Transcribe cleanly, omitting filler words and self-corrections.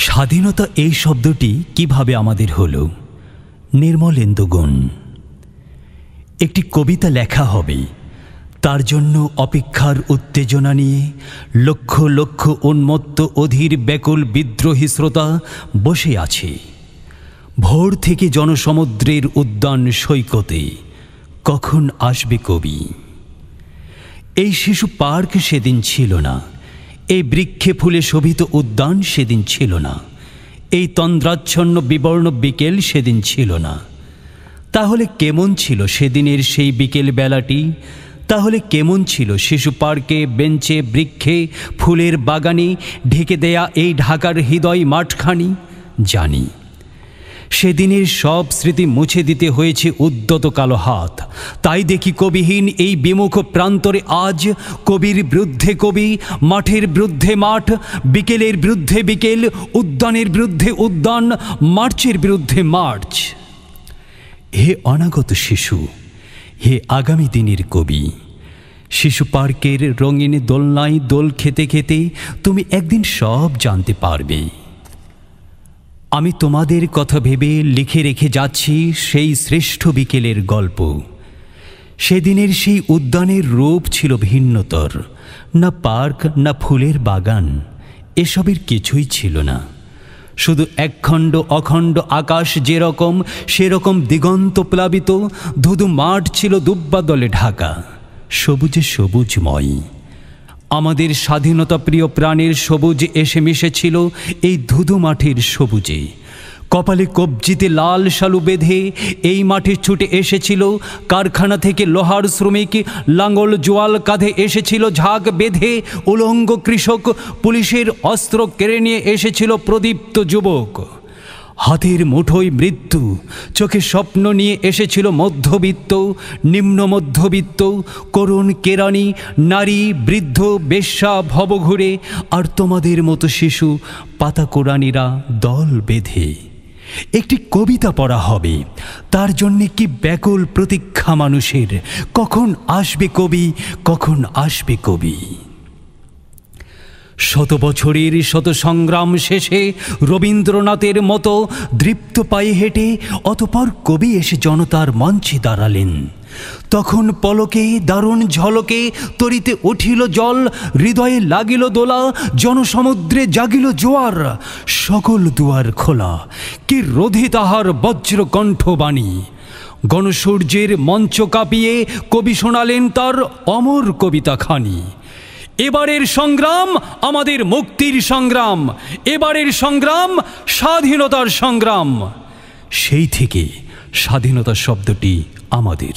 স্বাধীনতা এই শব্দটি কিভাবে আমাদের হলো? নির্মলেন্দুগুণ। একটি কবিতা লেখা হবে, তার জন্য অপেক্ষার উত্তেজনা নিয়ে লক্ষ লক্ষ উন্মত্ত অধীর ব্যাকুল বিদ্রোহী শ্রোতা বসে আছে। ভোর থেকে জনসমুদ্রের উদ্যান সৈকতে কখন আসবে কবি? এই শিশু পার্ক সেদিন ছিল না, এই বৃক্ষে ফুলে শোভিত উদ্যান সেদিন ছিল না, এই তন্দ্রাচ্ছন্ন বিবর্ণ বিকেল সেদিন ছিল না। তাহলে কেমন ছিল সেদিনের সেই বিকেল বেলাটি? তাহলে কেমন ছিল শিশু পার্কে, বেঞ্চে, বৃক্ষে, ফুলের বাগানে ঢেকে দেয়া এই ঢাকার হৃদয় মাঠখানি? জানি সেদিনের সব স্মৃতি মুছে দিতে হয়েছে উদ্যত কালো হাত। তাই দেখি কবিহীন এই বিমুখ প্রান্তরে আজ কবির বিরুদ্ধে কবি, মাঠের বিরুদ্ধে মাঠ, বিকেলের বিরুদ্ধে বিকেল, উদ্যানের বিরুদ্ধে উদ্যান, মার্চের বিরুদ্ধে মার্চ। হে অনাগত শিশু, হে আগামী দিনের কবি, শিশু পার্কের রঙিন দোলনায় দোল খেতে খেতে তুমি একদিন সব জানতে পারবে। আমি তোমাদের কথা ভেবে লিখে রেখে যাচ্ছি সেই শ্রেষ্ঠ বিকেলের গল্প। সেদিনের সেই উদ্যানের রূপ ছিল ভিন্নতর। না পার্ক, না ফুলের বাগান, এসবের কিছুই ছিল না। শুধু একখণ্ড অখণ্ড আকাশ যেরকম, সেরকম দিগন্ত প্লাবিত ধুধু মাঠ ছিল দুব্বাদলে ঢাকা, সবুজে সবুজময়। আমাদের স্বাধীনতা প্রিয় প্রাণের সবুজ এসে মিশেছিল এই ধুধু মাঠের সবুজে। কপালে কবজিতে লাল শালু বেঁধে এই মাঠে ছুটে এসেছিল কারখানা থেকে লোহার শ্রমিক, লাঙ্গল জোয়াল কাঁধে এসেছিল ঝাঁক বেঁধে উলঙ্গ কৃষক, পুলিশের অস্ত্র কেড়ে নিয়ে এসেছিল প্রদীপ্ত যুবক। হাতের মুঠোয় মৃত্যু, চোখে স্বপ্ন নিয়ে এসেছিল মধ্যবিত্ত, নিম্ন মধ্যবিত্ত, করুণ কেরানি, নারী, বৃদ্ধ, বেশ্যা, ভবঘুরে আর তোমাদের মতো শিশু পাতা কোরানিরা দল বেঁধে। একটি কবিতা পড়া হবে, তার জন্যে কি ব্যাকুল প্রতীক্ষা মানুষের। কখন আসবে কবি, কখন আসবে কবি? শত বছরের শত সংগ্রাম শেষে রবীন্দ্রনাথের মতো দৃপ্ত পায়ে হেঁটে অতঃপর কবি এসে জনতার মঞ্চে দাঁড়ালেন। তখন পলকে দারুণ ঝলকে তরিতে উঠিল জল, হৃদয়ে লাগিল দোলা, জনসমুদ্রে জাগিল জোয়ার। সকল দুয়ার খোলা, কি রোধে তাহার বজ্র কণ্ঠবাণী। গণসূর্যের মঞ্চ কাঁপিয়ে কবি শোনালেন তার অমর কবিতাখানি। এবারের সংগ্রাম আমাদের মুক্তির সংগ্রাম, এবারের সংগ্রাম স্বাধীনতার সংগ্রাম। সেই থেকে স্বাধীনতা শব্দটি আমাদের।